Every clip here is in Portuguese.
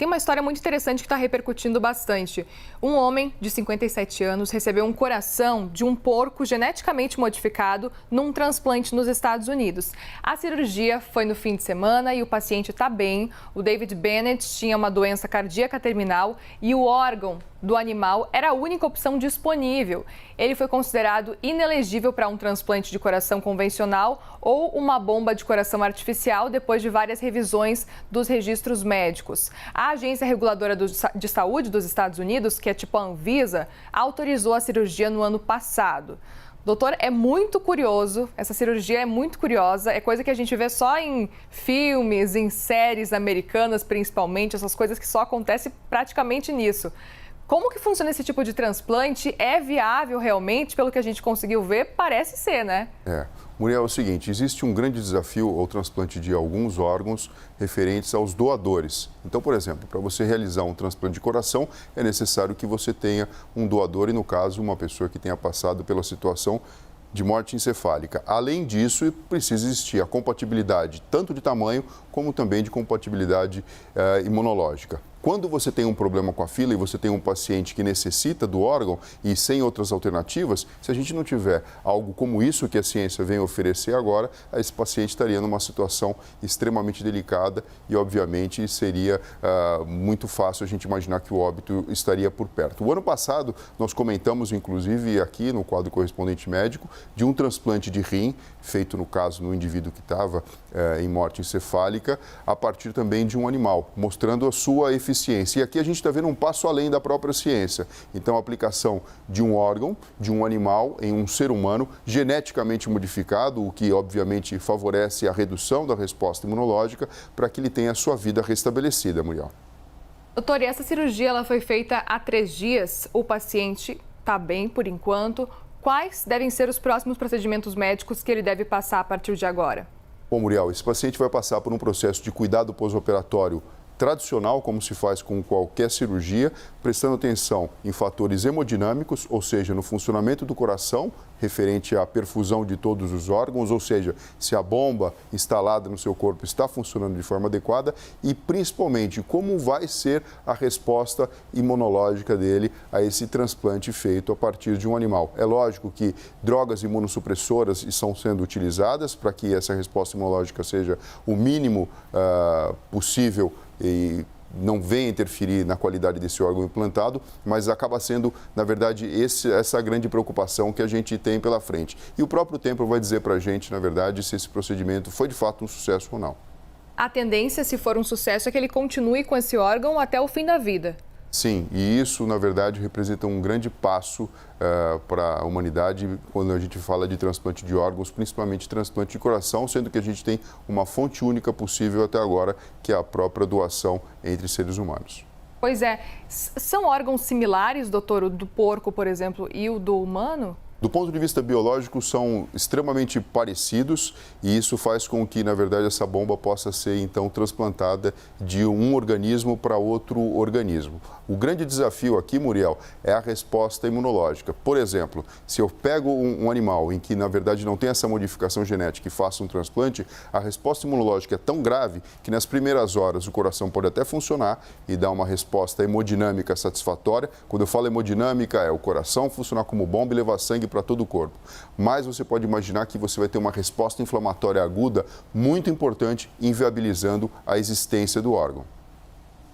tem uma história muito interessante que está repercutindo bastante. Um homem de 57 anos recebeu um coração de um porco geneticamente modificado num transplante nos Estados Unidos. A cirurgia foi no fim de semana e o paciente está bem. O David Bennett tinha uma doença cardíaca terminal e o órgão do animal era a única opção disponível. Ele foi considerado inelegível para um transplante de coração convencional ou uma bomba de coração artificial depois de várias revisões dos registros médicos. A Agência Reguladora de Saúde dos Estados Unidos, que é tipo a Anvisa, autorizou a cirurgia no ano passado. Doutor, é muito curioso, essa cirurgia é muito curiosa, é coisa que a gente vê só em filmes, em séries americanas principalmente, essas coisas que só acontecem praticamente nisso. Como que funciona esse tipo de transplante? É viável realmente? Pelo que a gente conseguiu ver, parece ser, né? Muriel, é o seguinte, existe um grande desafio ao transplante de alguns órgãos referentes aos doadores. Então, por exemplo, para você realizar um transplante de coração, é necessário que você tenha um doador e, no caso, uma pessoa que tenha passado pela situação de morte encefálica. Além disso, precisa existir a compatibilidade tanto de tamanho como também de compatibilidade imunológica. Quando você tem um problema com a fila e você tem um paciente que necessita do órgão e sem outras alternativas, se a gente não tiver algo como isso que a ciência vem oferecer agora, esse paciente estaria numa situação extremamente delicada e, obviamente, seria muito fácil a gente imaginar que o óbito estaria por perto. O ano passado, nós comentamos, inclusive, aqui no quadro Correspondente Médico, de um transplante de rim, feito, no caso, no indivíduo que estava em morte encefálica, a partir também de um animal, mostrando a sua eficiência. E aqui a gente está vendo um passo além da própria ciência. Então, a aplicação de um órgão, de um animal em um ser humano geneticamente modificado, o que obviamente favorece a redução da resposta imunológica para que ele tenha a sua vida restabelecida, Muriel. Doutor, e essa cirurgia ela foi feita há 3 dias. O paciente está bem por enquanto. Quais devem ser os próximos procedimentos médicos que ele deve passar a partir de agora? Bom, Muriel, esse paciente vai passar por um processo de cuidado pós-operatório tradicional, como se faz com qualquer cirurgia, prestando atenção em fatores hemodinâmicos, ou seja, no funcionamento do coração, referente à perfusão de todos os órgãos, ou seja, se a bomba instalada no seu corpo está funcionando de forma adequada e, principalmente, como vai ser a resposta imunológica dele a esse transplante feito a partir de um animal. É lógico que drogas imunossupressoras estão sendo utilizadas para que essa resposta imunológica seja o mínimo possível e não venha interferir na qualidade desse órgão implantado, mas acaba sendo, na verdade, essa grande preocupação que a gente tem pela frente. E o próprio tempo vai dizer para a gente, na verdade, se esse procedimento foi de fato um sucesso ou não. A tendência, se for um sucesso, é que ele continue com esse órgão até o fim da vida. Sim, e isso, na verdade, representa um grande passo para a humanidade quando a gente fala de transplante de órgãos, principalmente transplante de coração, sendo que a gente tem uma fonte única possível até agora, que é a própria doação entre seres humanos. Pois é. São órgãos similares, doutor, o do porco, por exemplo, e o do humano? Do ponto de vista biológico, são extremamente parecidos e isso faz com que, na verdade, essa bomba possa ser, então, transplantada de um organismo para outro organismo. O grande desafio aqui, Muriel, é a resposta imunológica. Por exemplo, se eu pego um animal em que, na verdade, não tem essa modificação genética e faço um transplante, a resposta imunológica é tão grave que, nas primeiras horas, o coração pode até funcionar e dar uma resposta hemodinâmica satisfatória. Quando eu falo hemodinâmica, é o coração funcionar como bomba e levar sangue para todo o corpo. Mas você pode imaginar que você vai ter uma resposta inflamatória aguda muito importante, inviabilizando a existência do órgão.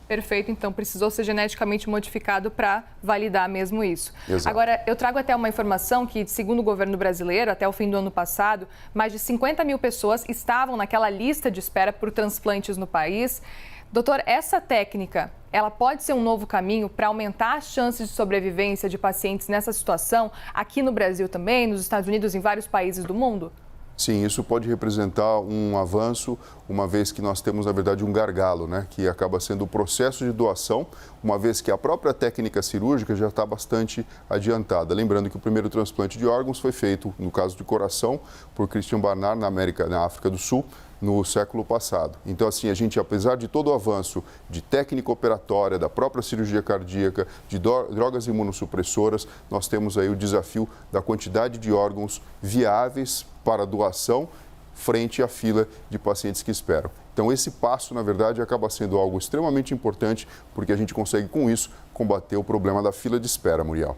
Perfeito, então precisou ser geneticamente modificado para validar mesmo isso. Exato. Agora, eu trago até uma informação que, segundo o governo brasileiro, até o fim do ano passado, mais de 50 mil pessoas estavam naquela lista de espera por transplantes no país. Doutor, essa técnica, ela pode ser um novo caminho para aumentar as chances de sobrevivência de pacientes nessa situação, aqui no Brasil também, nos Estados Unidos, em vários países do mundo? Sim, isso pode representar um avanço, uma vez que nós temos, na verdade, um gargalo, né? Que acaba sendo o processo de doação, uma vez que a própria técnica cirúrgica já está bastante adiantada. Lembrando que o primeiro transplante de órgãos foi feito, no caso de coração, por Christian Barnard, na África do Sul, no século passado. Então, assim, a gente, apesar de todo o avanço de técnica operatória, da própria cirurgia cardíaca, de drogas imunossupressoras, nós temos aí o desafio da quantidade de órgãos viáveis para doação frente à fila de pacientes que esperam. Então, Então, esse passo, na verdade, acaba sendo algo extremamente importante, porque a gente consegue, com isso, combater o problema da fila de espera, Muriel.